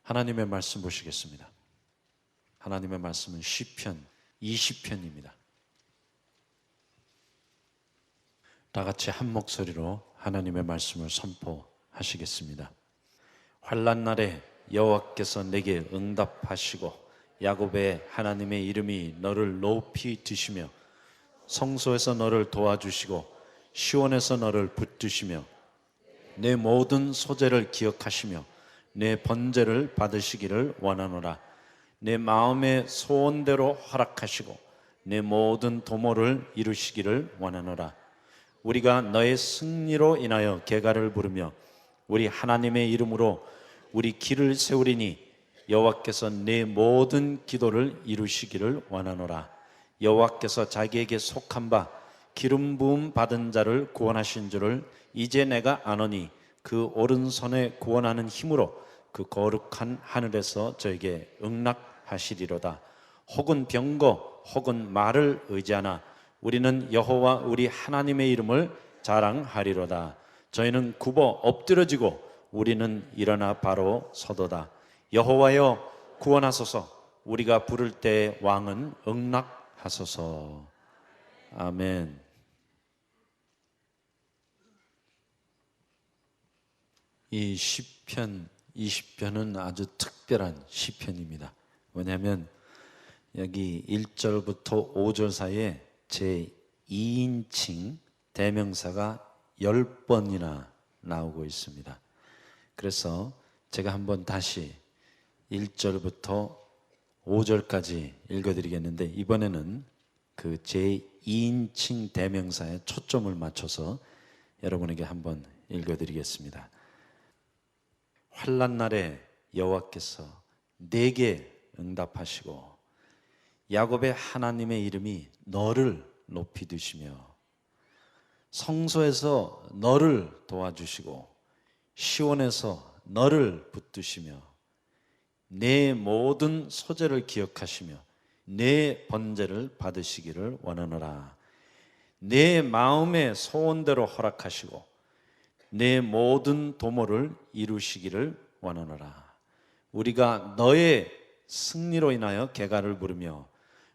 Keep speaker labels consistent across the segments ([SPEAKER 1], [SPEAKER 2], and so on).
[SPEAKER 1] 하나님의 말씀 보시겠습니다. 하나님의 말씀은 시편 20편입니다. 다 같이 한 목소리로 하나님의 말씀을 선포하시겠습니다. 환난 날에 여호와께서 내게 응답하시고 야곱의 하나님의 이름이 너를 높이 드시며 성소에서 너를 도와주시고 시온에서 너를 붙드시며 내 모든 소재를 기억하시며 내 번제를 받으시기를 원하노라. 내 마음의 소원대로 허락하시고 내 모든 도모를 이루시기를 원하노라. 우리가 너의 승리로 인하여 계가를 부르며 우리 하나님의 이름으로 우리 길을 세우리니 여호와께서 내 모든 기도를 이루시기를 원하노라. 여호와께서 자기에게 속한 바 기름 부음 받은 자를 구원하신 줄을 이제 내가 아노니 그 오른손에 구원하는 힘으로 그 거룩한 하늘에서 저에게 응낙하시리로다. 혹은 병거 혹은 말을 의지하나 우리는 여호와 우리 하나님의 이름을 자랑하리로다. 저희는 굽어 엎드려지고 우리는 일어나 바로 서도다. 여호와여 구원하소서. 우리가 부를 때 왕은 응낙하소서. 아멘. 이 시편 20편은 아주 특별한 시편입니다. 왜냐하면 여기 1절부터 5절 사이에 제 2인칭 대명사가 10번이나 나오고 있습니다. 그래서 제가 한번 다시 1절부터 5절까지 읽어드리겠는데, 이번에는 그 제 2인칭 대명사에 초점을 맞춰서 여러분에게 한번 읽어드리겠습니다. 환난 날에 여호와께서 내게 응답하시고 야곱의 하나님의 이름이 너를 높이 드시며 성소에서 너를 도와주시고 시온에서 너를 붙드시며 내 모든 소재를 기억하시며 내 번제를 받으시기를 원하노라. 내 마음의 소원대로 허락하시고 내 모든 도모를 이루시기를 원하노라. 우리가 너의 승리로 인하여 계가를 부르며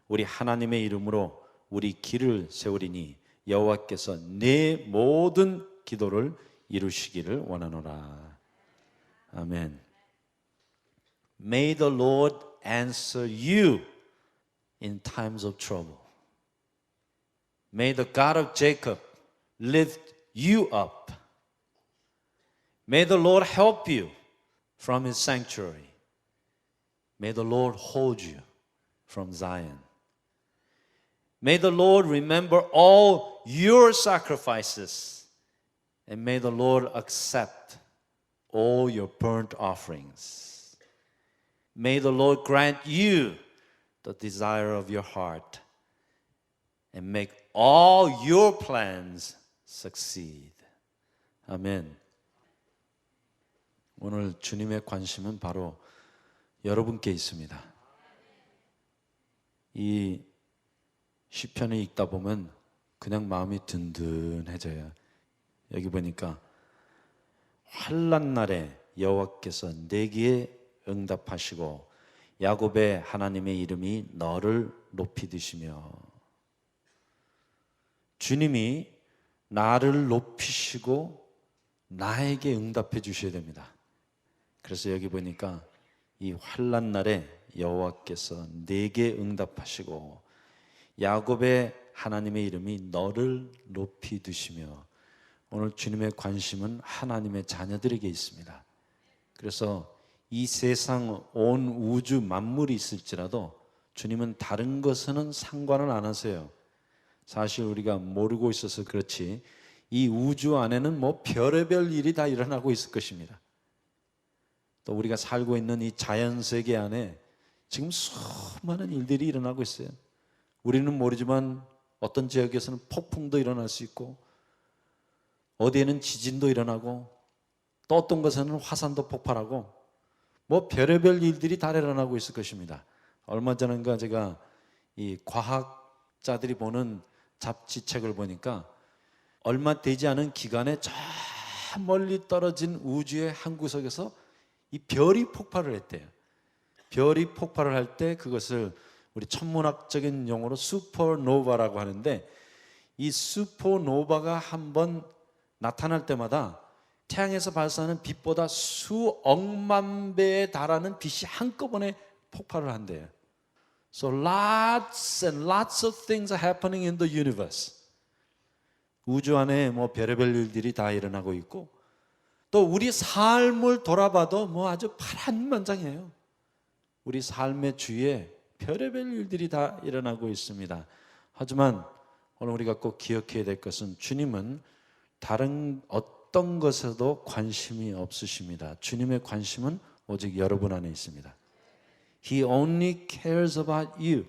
[SPEAKER 1] 우리 하나님의 이름으로 우리 길을 세우리니 여호와께서 내 모든 기도를 이루시기를 원하노라. 아멘. May the Lord answer you in times of trouble. May the God of Jacob lift you up. May the Lord help you from His sanctuary. May the Lord hold you from Zion. May the Lord remember all your sacrifices, and may the Lord accept all your burnt offerings. May the Lord grant you the desire of your heart and make all your plans succeed. 아멘. 오늘 주님의 관심은 바로 여러분께 있습니다. 이 시편을 읽다 보면 그냥 마음이 든든해져요. 여기 보니까 환난 날에 여호와께서 내게 응답하시고 야곱의 하나님의 이름이 너를 높이 드시며, 주님이 나를 높이시고 나에게 응답해 주셔야 됩니다. 그래서 여기 보니까 이 환난 날에 여호와께서 내게 응답하시고 야곱의 하나님의 이름이 너를 높이 두시며, 오늘 주님의 관심은 하나님의 자녀들에게 있습니다. 그래서 이 세상 온 우주 만물이 있을지라도 주님은 다른 것은 상관을 안 하세요. 사실 우리가 모르고 있어서 그렇지 이 우주 안에는 뭐 별의별 일이 다 일어나고 있을 것입니다. 또 우리가 살고 있는 이 자연세계 안에 지금 수많은 일들이 일어나고 있어요. 우리는 모르지만 어떤 지역에서는 폭풍도 일어날 수 있고, 어디에는 지진도 일어나고, 또 어떤 곳에는 화산도 폭발하고, 뭐 별의별 일들이 다 일어나고 있을 것입니다. 얼마 전인가 제가 이 과학자들이 보는 잡지책을 보니까 얼마 되지 않은 기간에 저 멀리 떨어진 우주의 한 구석에서 이 별이 폭발을 했대요. 별이 폭발을 할 때 그것을 우리 천문학적인 용어로 슈퍼노바라고 하는데, 이 슈퍼노바가 한번 나타날 때마다 태양에서 발사하는 빛보다 수억만 배에 달하는 빛이 한꺼번에 폭발을 한대요. So lots and lots of things are happening in the universe. 우주 안에 뭐 별의별 일들이 다 일어나고 있고, 또 우리 삶을 돌아봐도 뭐 아주 파란만장해요. 우리 삶의 주위에 별의별 일들이 다 일어나고 있습니다. 하지만 오늘 우리가 꼭 기억해야 될 것은, 주님은 다른 어떤 것에도 관심이 없으십니다. 주님의 관심은 오직 여러분 안에 있습니다. He only cares about you.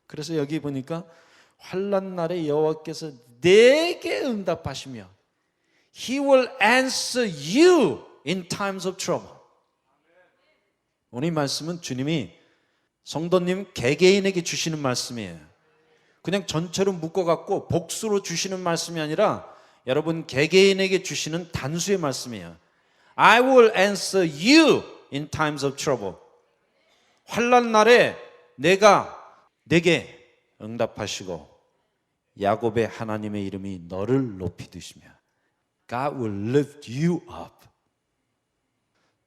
[SPEAKER 1] 그래서 여기 보니까 환난 날에 여호와께서 내게 응답하시며 He will answer you in times of trouble. 오늘 이 말씀은 주님이 성도님 개개인에게 주시는 말씀이에요. 그냥 전체로 묶어갖고 복수로 주시는 말씀이 아니라 여러분 개개인에게 주시는 단수의 말씀이에요. I will answer you in times of trouble. 환난 날에 내가 내게 응답하시고 야곱의 하나님의 이름이 너를 높이 드시며 God will lift you up.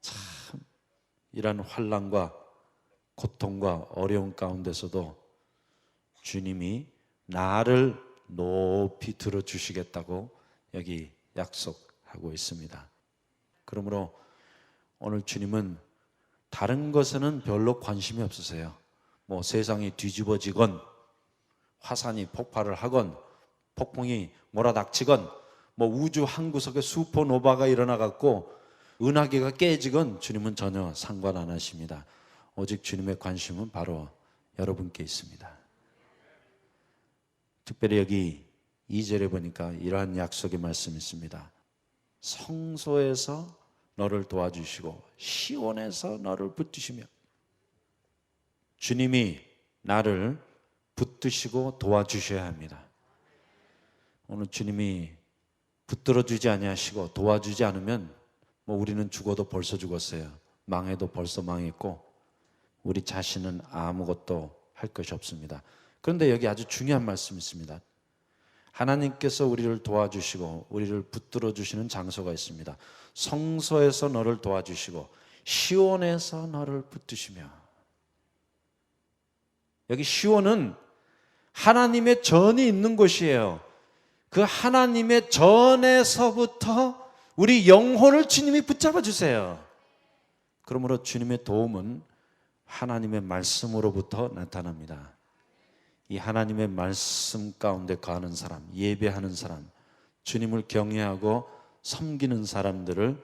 [SPEAKER 1] 참 이런 환난과 고통과 어려움 가운데서도 주님이 나를 높이 들어주시겠다고 여기 약속하고 있습니다. 그러므로 오늘 주님은 다른 것에는 별로 관심이 없으세요. 뭐 세상이 뒤집어지건 화산이 폭발을 하건 폭풍이 몰아닥치건 뭐 우주 한 구석에 슈퍼노바가 일어나갖고 은하계가 깨지건 주님은 전혀 상관 안 하십니다. 오직 주님의 관심은 바로 여러분께 있습니다. 특별히 여기 2절에 보니까 이러한 약속의 말씀이 있습니다. 성소에서 너를 도와주시고 시온에서 너를 붙드시며. 주님이 나를 붙드시고 도와주셔야 합니다. 오늘 주님이 붙들어주지 아니하시고 도와주지 않으면 뭐 우리는 죽어도 벌써 죽었어요. 망해도 벌써 망했고 우리 자신은 아무것도 할 것이 없습니다. 그런데 여기 아주 중요한 말씀이 있습니다. 하나님께서 우리를 도와주시고 우리를 붙들어 주시는 장소가 있습니다. 성소에서 너를 도와주시고 시온에서 너를 붙드시며. 여기 시온은 하나님의 전이 있는 곳이에요. 그 하나님의 전에서부터 우리 영혼을 주님이 붙잡아 주세요. 그러므로 주님의 도움은 하나님의 말씀으로부터 나타납니다. 이 하나님의 말씀 가운데 거하는 사람, 예배하는 사람, 주님을 경외하고 섬기는 사람들을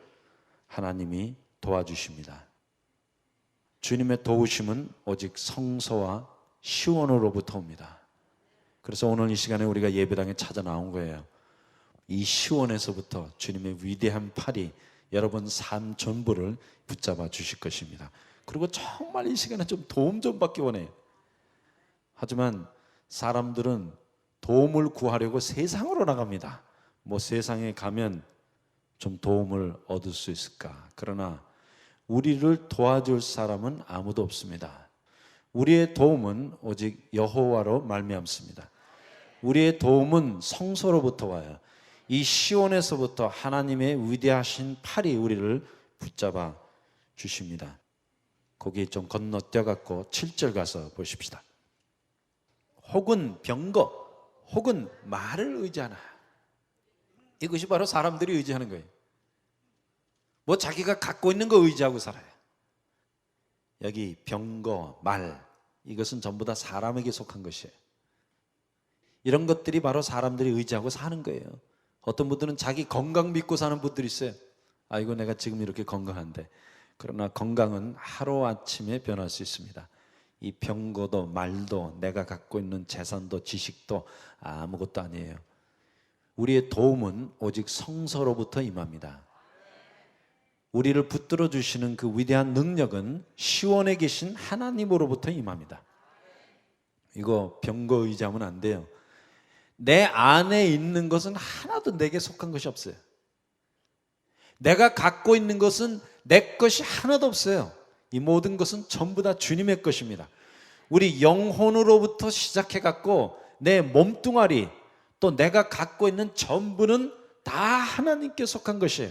[SPEAKER 1] 하나님이 도와주십니다. 주님의 도우심은 오직 성소와 시온으로부터 옵니다. 그래서 오늘 이 시간에 우리가 예배당에 찾아 나온 거예요. 이 시온에서부터 주님의 위대한 팔이 여러분 삶 전부를 붙잡아 주실 것입니다. 그리고 정말 이 시간에 좀 도움 좀 받기 원해요. 하지만 사람들은 도움을 구하려고 세상으로 나갑니다. 뭐 세상에 가면 좀 도움을 얻을 수 있을까? 그러나 우리를 도와줄 사람은 아무도 없습니다. 우리의 도움은 오직 여호와로 말미암습니다. 우리의 도움은 성소로부터 와요. 이 시온에서부터 하나님의 위대하신 팔이 우리를 붙잡아 주십니다. 거기 좀 건너뛰어 갖고 7절 가서 보십시다. 혹은 병거, 혹은 말을 의지하나. 이것이 바로 사람들이 의지하는 거예요. 뭐 자기가 갖고 있는 거 의지하고 살아요. 여기 병거, 말, 이것은 전부 다 사람에게 속한 것이에요. 이런 것들이 바로 사람들이 의지하고 사는 거예요. 어떤 분들은 자기 건강 믿고 사는 분들이 있어요. 아이고 내가 지금 이렇게 건강한데. 그러나 건강은 하루아침에 변할 수 있습니다. 이 병거도 말도 내가 갖고 있는 재산도 지식도 아무것도 아니에요. 우리의 도움은 오직 성서로부터 임합니다. 우리를 붙들어 주시는 그 위대한 능력은 시온에 계신 하나님으로부터 임합니다. 이거 병거 의지하면 안 돼요. 내 안에 있는 것은 하나도 내게 속한 것이 없어요. 내가 갖고 있는 것은 내 것이 하나도 없어요. 이 모든 것은 전부 다 주님의 것입니다. 우리 영혼으로부터 시작해 갖고 내 몸뚱아리 또 내가 갖고 있는 전부는 다 하나님께 속한 것이에요.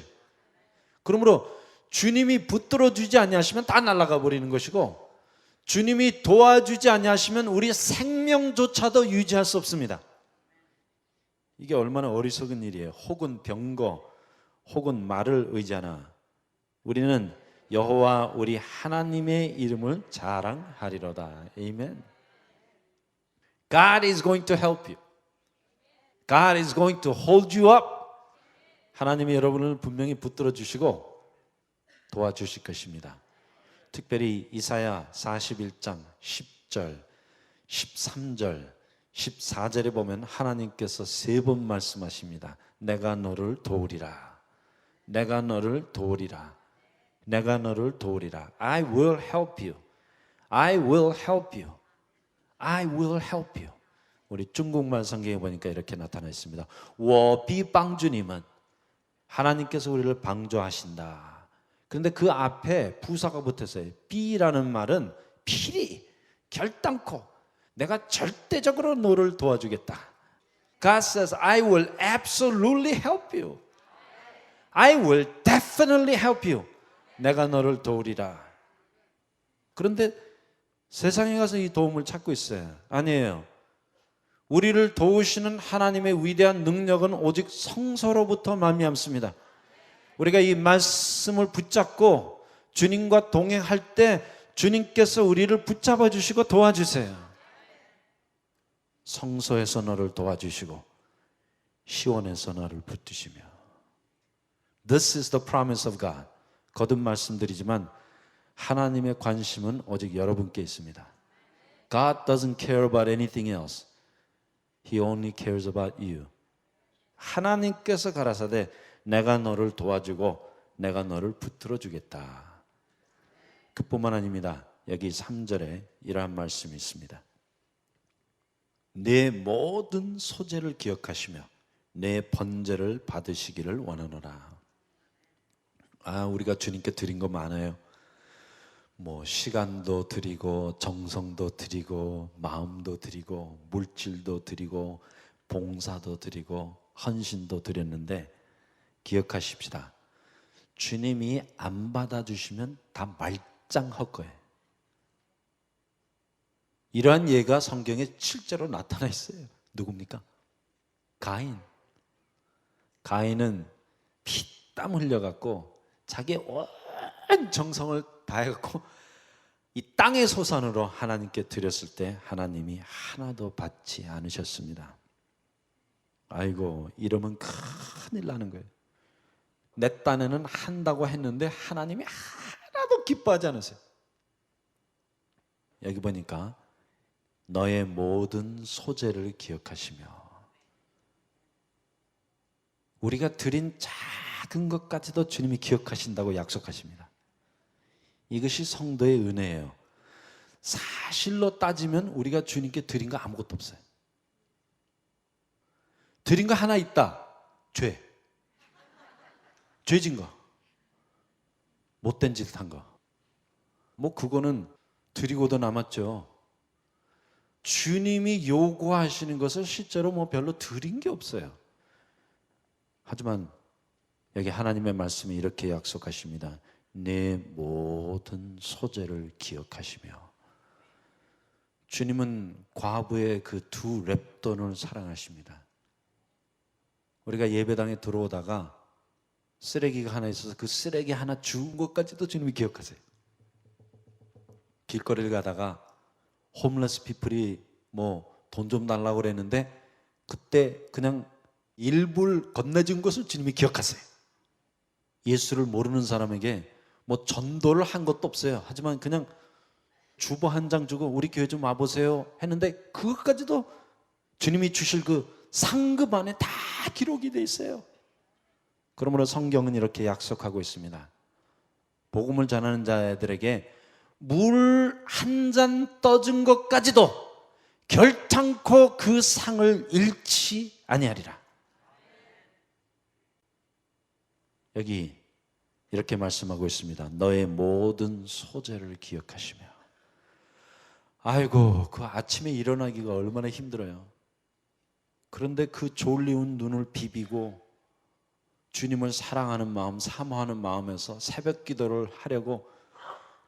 [SPEAKER 1] 그러므로 주님이 붙들어 주지 아니하시면 다 날아가 버리는 것이고, 주님이 도와주지 아니하시면 우리 생명조차도 유지할 수 없습니다. 이게 얼마나 어리석은 일이에요. 혹은 병거, 혹은 말을 의지하나 우리는 여호와 우리 하나님의 이름을 자랑하리로다. 아멘. God is going to help you. God is going to hold you up. 하나님이 여러분을 분명히 붙들어 주시고 도와주실 것입니다. 특별히 이사야 41장 10절, 13절, 14절에 보면 하나님께서 3번 말씀하십니다. 내가 너를 도우리라. 내가 너를 도우리라. 내가 너를 도우리라. I will help you. I will help you. I will help you. 우리 중국말 성경에 보니까 이렇게 나타나 있습니다. 我必帮助你们. 하나님께서 우리를 방조하신다. 그런데 그 앞에 부사가 붙었어요. 비라는 말은 필히, 결단코 내가 절대적으로 너를 도와주겠다. God says, I will absolutely help you. I will definitely help you. 내가 너를 도우리라. 그런데 세상에 가서 이 도움을 찾고 있어요. 아니에요. 우리를 도우시는 하나님의 위대한 능력은 오직 성서로부터 말미암습니다. 우리가 이 말씀을 붙잡고 주님과 동행할 때 주님께서 우리를 붙잡아 주시고 도와주세요. 성서에서 너를 도와주시고 시온에서 너를 붙드시며. This is the promise of God. 거듭 말씀드리지만 하나님의 관심은 오직 여러분께 있습니다. God doesn't care about anything else. He only cares about you. 하나님께서 가라사대 내가 너를 도와주고 내가 너를 붙들어 주겠다. 그뿐만 아닙니다. 여기 3절에 이러한 말씀이 있습니다. 내 모든 소재를 기억하시며 내 번제를 받으시기를 원하노라. 우리가 주님께 드린 거 많아요. 시간도 드리고 정성도 드리고 마음도 드리고 물질도 드리고 봉사도 드리고 헌신도 드렸는데 기억하십시다. 주님이 안 받아주시면 다 말짱할 거예요. 이러한 예가 성경에 실제로 나타나 있어요. 누굽니까? 가인. 가인은 피땀 흘려갖고 자기의 온 정성을 다해갖고 이 땅의 소산으로 하나님께 드렸을 때 하나님이 하나도 받지 않으셨습니다. 아이고, 이러면 큰일 나는 거예요. 내 딴에는 한다고 했는데 하나님이 하나도 기뻐하지 않으세요. 여기 보니까 너의 모든 소재를 기억하시며, 우리가 드린 작은 것까지도 주님이 기억하신다고 약속하십니다. 이것이 성도의 은혜예요. 사실로 따지면 우리가 주님께 드린 거 아무것도 없어요. 드린 거 하나 있다. 죄진 거, 못된 짓 한 거. 그거는 드리고도 남았죠. 주님이 요구하시는 것을 실제로 별로 드린 게 없어요. 하지만 여기 하나님의 말씀이 이렇게 약속하십니다. 내 모든 소재를 기억하시며. 주님은 과부의 그 2 렙돈을 사랑하십니다. 우리가 예배당에 들어오다가 쓰레기가 하나 있어서 그 쓰레기 하나 주운 것까지도 주님이 기억하세요. 길거리를 가다가 홈레스 피플이 돈 좀 달라고 그랬는데 그때 그냥 일불 건네준 것을 주님이 기억하세요. 예수를 모르는 사람에게 전도를 한 것도 없어요. 하지만 그냥 주보 한 장 주고 우리 교회 좀 와보세요 했는데 그것까지도 주님이 주실 그 상급 안에 다 기록이 돼 있어요. 그러므로 성경은 이렇게 약속하고 있습니다. 복음을 전하는 자들에게 물 한 잔 떠준 것까지도 결탄코 그 상을 잃지 아니하리라. 여기 이렇게 말씀하고 있습니다. 너의 모든 소재를 기억하시며. 아이고, 그 아침에 일어나기가 얼마나 힘들어요. 그런데 그 졸리운 눈을 비비고 주님을 사랑하는 마음, 사모하는 마음에서 새벽 기도를 하려고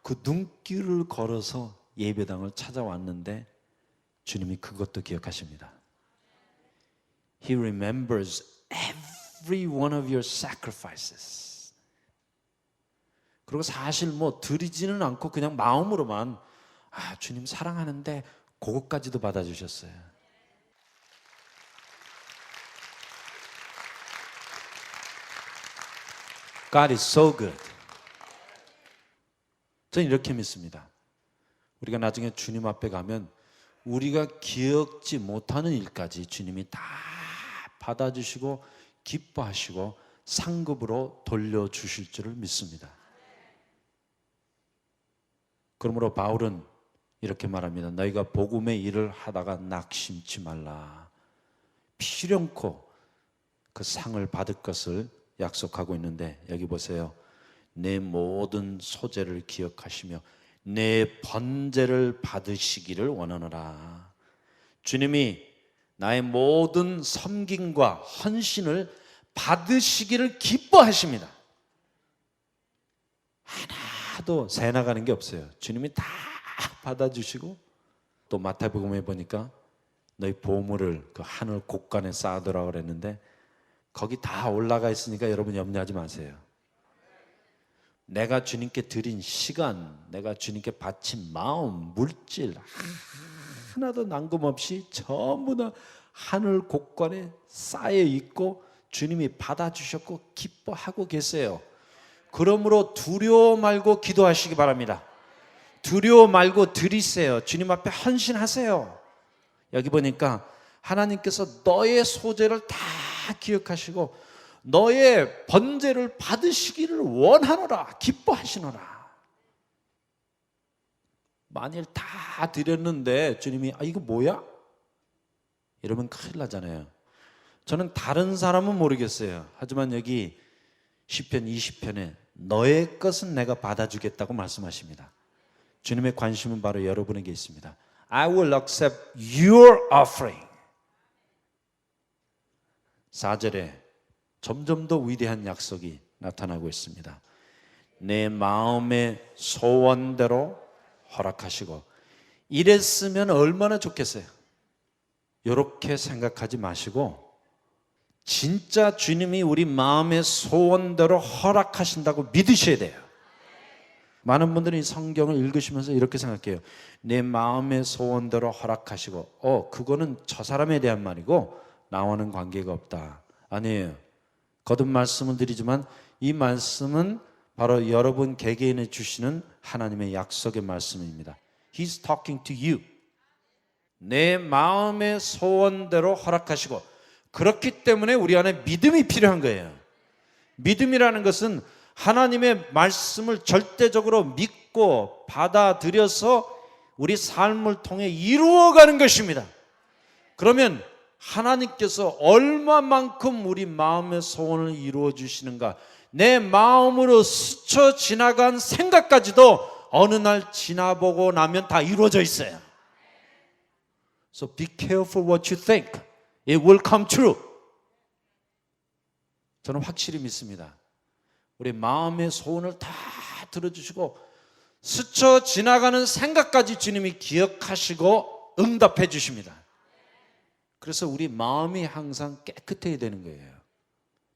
[SPEAKER 1] 그 눈길을 걸어서 예배당을 찾아왔는데 주님이 그것도 기억하십니다. He remembers every one of your sacrifices. 그리고 사실 뭐 드리지는 않고 그냥 마음으로만 주님 사랑하는데 그것까지도 받아주셨어요. God is so good. 저는 이렇게 믿습니다. 우리가 나중에 주님 앞에 가면 우리가 기억지 못하는 일까지 주님이 다 받아주시고 기뻐하시고 상급으로 돌려주실 줄을 믿습니다. 그러므로 바울은 이렇게 말합니다. 너희가 복음의 일을 하다가 낙심치 말라. 필연코 그 상을 받을 것을 약속하고 있는데 여기 보세요. 내 모든 소재를 기억하시며 내 번제를 받으시기를 원하노라. 주님이 나의 모든 섬김과 헌신을 받으시기를 기뻐하십니다. 하나도 새 나가는 게 없어요. 주님이 다 받아주시고 또 마태복음에 보니까 너희 보물을 그 하늘 곳간에 쌓아두라고 그랬는데 거기 다 올라가 있으니까 여러분 염려하지 마세요. 내가 주님께 드린 시간, 내가 주님께 바친 마음, 물질 하나도 남김없이 전부 다 하늘 곳간에 쌓여 있고 주님이 받아주셨고 기뻐하고 계세요. 그러므로 두려워 말고 기도하시기 바랍니다. 두려워 말고 드리세요. 주님 앞에 헌신하세요. 여기 보니까 하나님께서 너의 소재를 다 기억하시고 너의 번제를 받으시기를 원하노라. 기뻐하시노라. 만일 다 드렸는데 주님이 이거 뭐야? 이러면 큰일 나잖아요. 저는 다른 사람은 모르겠어요. 하지만 여기 시편 20편에 너의 것은 내가 받아주겠다고 말씀하십니다. 주님의 관심은 바로 여러분에게 있습니다. I will accept your offering. 4절에 점점 더 위대한 약속이 나타나고 있습니다. 내 마음의 소원대로 허락하시고. 이랬으면 얼마나 좋겠어요. 이렇게 생각하지 마시고 진짜 주님이 우리 마음의 소원대로 허락하신다고 믿으셔야 돼요. 많은 분들이 성경을 읽으시면서 이렇게 생각해요. 내 마음의 소원대로 허락하시고 그거는 저 사람에 대한 말이고 나와는 관계가 없다. 아니에요. 거듭 말씀을 드리지만 이 말씀은 바로 여러분 개개인에 주시는 하나님의 약속의 말씀입니다. He's talking to you. 내 마음의 소원대로 허락하시고. 그렇기 때문에 우리 안에 믿음이 필요한 거예요. 믿음이라는 것은 하나님의 말씀을 절대적으로 믿고 받아들여서 우리 삶을 통해 이루어가는 것입니다. 그러면 하나님께서 얼마만큼 우리 마음의 소원을 이루어 주시는가. 내 마음으로 스쳐 지나간 생각까지도 어느 날 지나보고 나면 다 이루어져 있어요. So be careful what you think. It will come true. 저는 확실히 믿습니다. 우리 마음의 소원을 다 들어주시고 스쳐 지나가는 생각까지 주님이 기억하시고 응답해 주십니다. 그래서 우리 마음이 항상 깨끗해야 되는 거예요.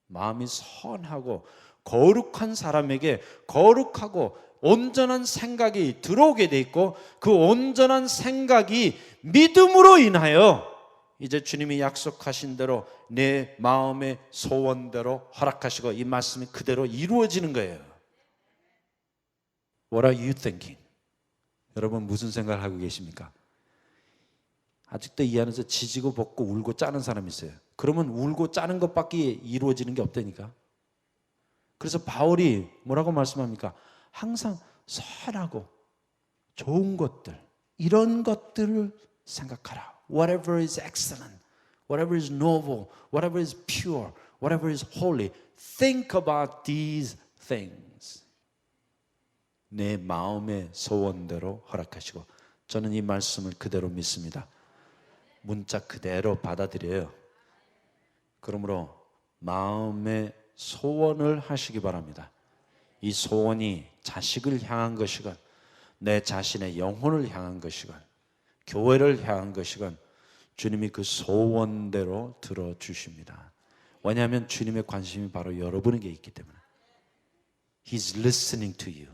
[SPEAKER 1] 마음이 선하고 거룩한 사람에게 거룩하고 온전한 생각이 들어오게 돼 있고 그 온전한 생각이 믿음으로 인하여 이제 주님이 약속하신 대로 내 마음의 소원대로 허락하시고 이 말씀이 그대로 이루어지는 거예요. What are you thinking? 여러분 무슨 생각을 하고 계십니까? 아직도 이 안에서 지지고 볶고 울고 짜는 사람이 있어요. 그러면 울고 짜는 것밖에 이루어지는 게 없다니까. 그래서 바울이 뭐라고 말씀합니까? 항상 선하고 좋은 것들, 이런 것들을 생각하라. Whatever is excellent, whatever is noble, whatever is pure, whatever is holy, think about these things. 내 마음의 소원대로 허락하시고. 저는 이 말씀을 그대로 믿습니다. 문자 그대로 받아들여요. 그러므로 마음의 소원을 하시기 바랍니다. 이 소원이 자식을 향한 것이건 내 자신의 영혼을 향한 것이건 교회를 향한 것이건 주님이 그 소원대로 들어주십니다. 왜냐하면 주님의 관심이 바로 여러분에게 있기 때문에. He's listening to you.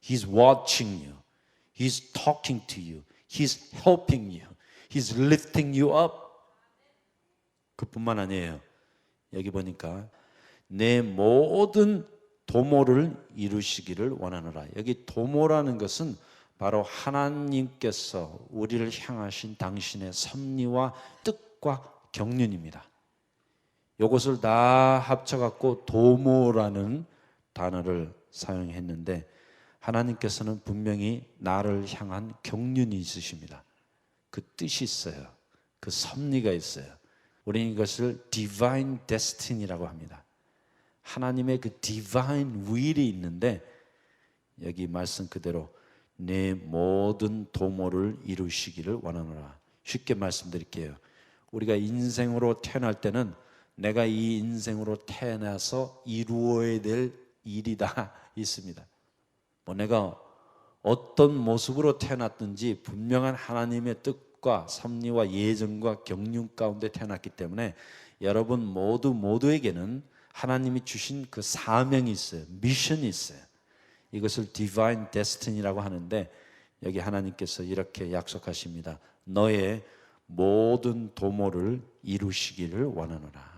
[SPEAKER 1] He's watching you. He's talking to you. He's helping you. He's lifting you up. 그뿐만 아니에요. 여기 보니까 내 모든 도모를 이루시기를 원하노라. 여기 도모라는 것은 바로 하나님께서 우리를 향하신 당신의 섭리와 뜻과 경륜입니다. 이것을 다 합쳐갖고 도모라는 단어를 사용했는데 하나님께서는 분명히 나를 향한 경륜이 있으십니다. 그 뜻이 있어요. 그 섭리가 있어요. 우리는 이것을 Divine Destiny라고 합니다. 하나님의 그 Divine Will이 있는데 여기 말씀 그대로 내 모든 도모를 이루시기를 원하노라. 쉽게 말씀드릴게요. 우리가 인생으로 태어날 때는 내가 이 인생으로 태어나서 이루어야 될 일이다 있습니다. 뭐 내가 어떤 모습으로 태어났든지 분명한 하나님의 뜻과 섭리와 예정과 경륜 가운데 태어났기 때문에 여러분 모두에게는 하나님이 주신 그 사명이 있어요. 미션이 있어요. 이것을 Divine Destiny라고 하는데 여기 하나님께서 이렇게 약속하십니다. 너의 모든 도모를 이루시기를 원하노라.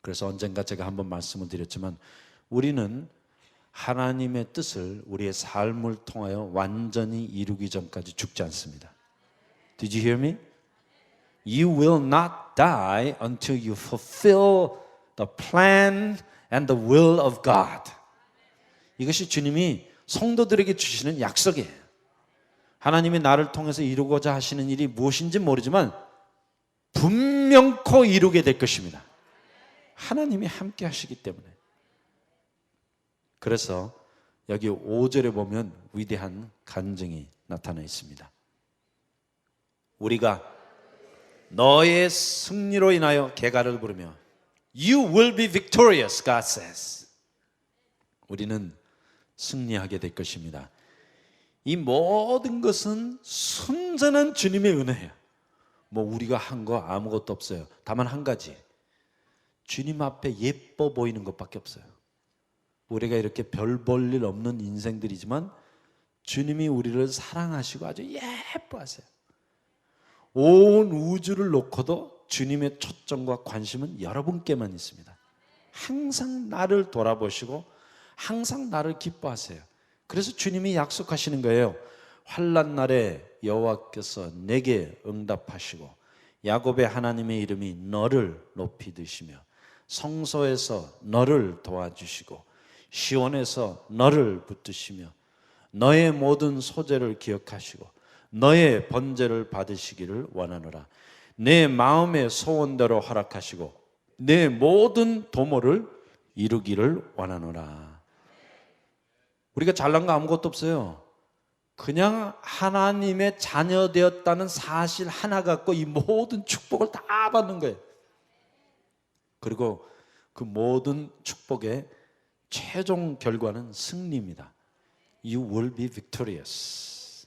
[SPEAKER 1] 그래서 언젠가 제가 한번 말씀을 드렸지만 우리는 하나님의 뜻을 우리의 삶을 통하여 완전히 이루기 전까지 죽지 않습니다. Did you hear me? You will not die until you fulfill the plan and the will of God. 이것이 주님이 성도들에게 주시는 약속이에요. 하나님이 나를 통해서 이루고자 하시는 일이 무엇인지 모르지만 분명코 이루게 될 것입니다. 하나님이 함께 하시기 때문에. 그래서 여기 5절에 보면 위대한 간증이 나타나 있습니다. 우리가 너의 승리로 인하여 개가를 부르며 You will be victorious, God says. 우리는 승리하게 될 것입니다. 이 모든 것은 순전한 주님의 은혜예요. 뭐 우리가 한 거 아무것도 없어요. 다만 한 가지, 주님 앞에 예뻐 보이는 것밖에 없어요. 우리가 이렇게 별 볼 일 없는 인생들이지만 주님이 우리를 사랑하시고 아주 예뻐하세요. 온 우주를 놓고도 주님의 초점과 관심은 여러분께만 있습니다. 항상 나를 돌아보시고 항상 나를 기뻐하세요. 그래서 주님이 약속하시는 거예요. 환난 날에 여호와께서 내게 응답하시고 야곱의 하나님의 이름이 너를 높이 드시며 성소에서 너를 도와주시고 시온에서 너를 붙드시며 너의 모든 소재를 기억하시고 너의 번제를 받으시기를 원하노라. 내 마음의 소원대로 허락하시고 내 모든 도모를 이루기를 원하노라. 우리가 잘난 거 아무것도 없어요. 그냥 하나님의 자녀 되었다는 사실 하나 갖고 이 모든 축복을 다 받는 거예요. 그리고 그 모든 축복의 최종 결과는 승리입니다. You will be victorious.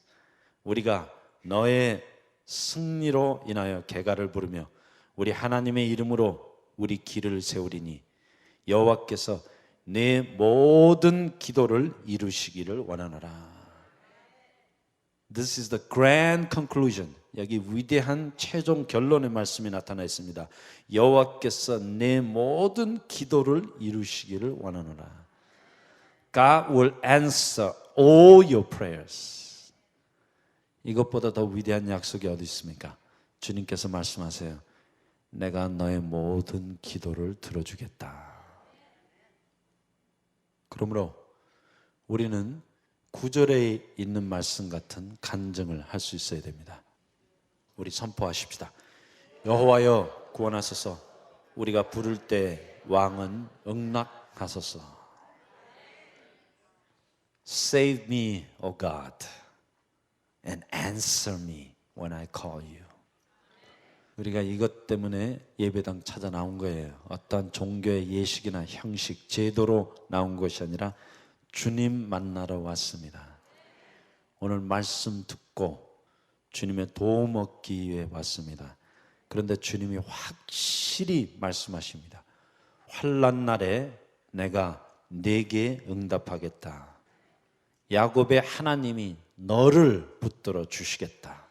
[SPEAKER 1] 우리가 너의 승리로 인하여 개가를 부르며 우리 하나님의 이름으로 우리 길을 세우리니 여호와께서 내 모든 기도를 이루시기를 원하노라. This is the grand conclusion. 여기 위대한 최종 결론의 말씀이 나타나 있습니다. 여호와께서 내 모든 기도를 이루시기를 원하노라. God will answer all your prayers. 이것보다 더 위대한 약속이 어디 있습니까? 주님께서 말씀하세요. 내가 너의 모든 기도를 들어주겠다. 그러므로 우리는 9절에 있는 말씀 같은 간증을 할 수 있어야 됩니다. 우리 선포하십시다. 여호와여 구원하소서. 우리가 부를 때 왕은 하소서. Save me, O God, and answer me when I call you. 우리가 이것 때문에 예배당 찾아 나온 거예요. 어떠한 종교의 예식이나 형식, 제도로 나온 것이 아니라 주님 만나러 왔습니다. 오늘 말씀 듣고 주님의 도움 얻기 위해 왔습니다. 그런데 주님이 확실히 말씀하십니다. 환난 날에 내가 네게 응답하겠다. 야곱의 하나님이 너를 붙들어 주시겠다.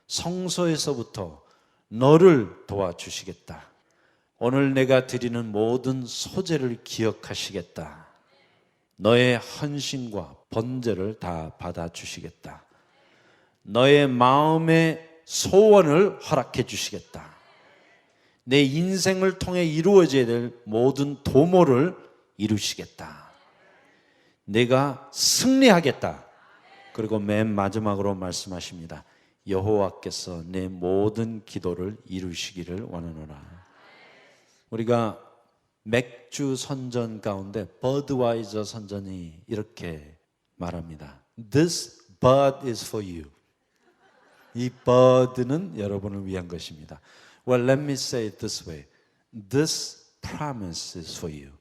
[SPEAKER 1] 성소에서부터 너를 도와주시겠다. 오늘 내가 드리는 모든 소재를 기억하시겠다. 너의 헌신과 번제를 다 받아주시겠다. 너의 마음의 소원을 허락해 주시겠다. 내 인생을 통해 이루어져야 될 모든 도모를 이루시겠다. 내가 승리하겠다. 그리고 맨 마지막으로 말씀하십니다. 여호와께서 내 모든 기도를 이루시기를 원하노라. 우리가 맥주 선전 가운데 버드와이저 선전이 이렇게 말합니다. This bud is for you. 이 버드는 여러분을 위한 것입니다. Well, let me say it this way. This promise is for you.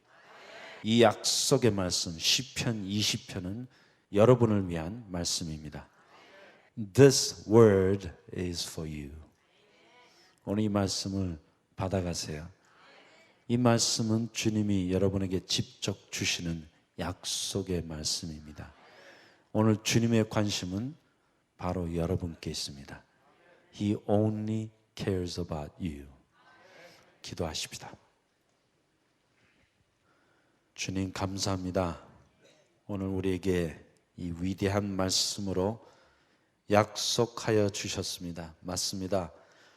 [SPEAKER 1] 이 약속의 말씀 시편 20편은 여러분을 위한 말씀입니다. This word is for you. 오늘 이 말씀을 받아가세요. 이 말씀은 주님이 여러분에게 직접 주시는 약속의 말씀입니다. 오늘 주님의 관심은 바로 여러분께 있습니다. He only cares about you. 기도하십시다. 주님 감사합니다. 오늘 우리에게 이 위대한 말씀으로 약속하여 주셨습니다. 맞습니다.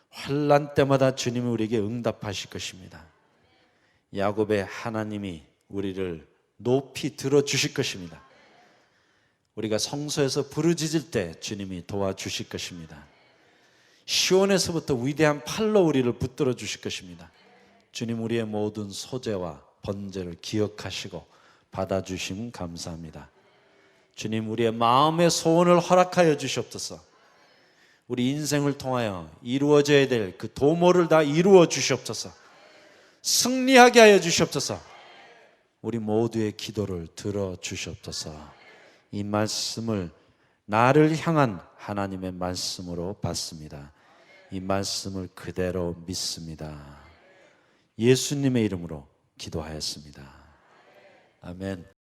[SPEAKER 1] 환난 때마다 주님이 우리에게 응답하실 것입니다. 야곱의 하나님이 우리를 높이 들어주실 것입니다. 우리가 성소에서 부르짖을 때 주님이 도와주실 것입니다. 시온에서부터 위대한 팔로 우리를 붙들어 주실 것입니다. 주님 우리의 모든 소재와 번제를 기억하시고 받아주심 감사합니다. 주님 우리의 마음의 소원을 허락하여 주시옵소서. 우리 인생을 통하여 이루어져야 될 그 도모를 다 이루어 주시옵소서. 승리하게 하여 주시옵소서. 우리 모두의 기도를 들어 주시옵소서. 이 말씀을 나를 향한 하나님의 말씀으로 받습니다. 이 말씀을 그대로 믿습니다. 예수님의 이름으로 기도하였습니다. 아멘.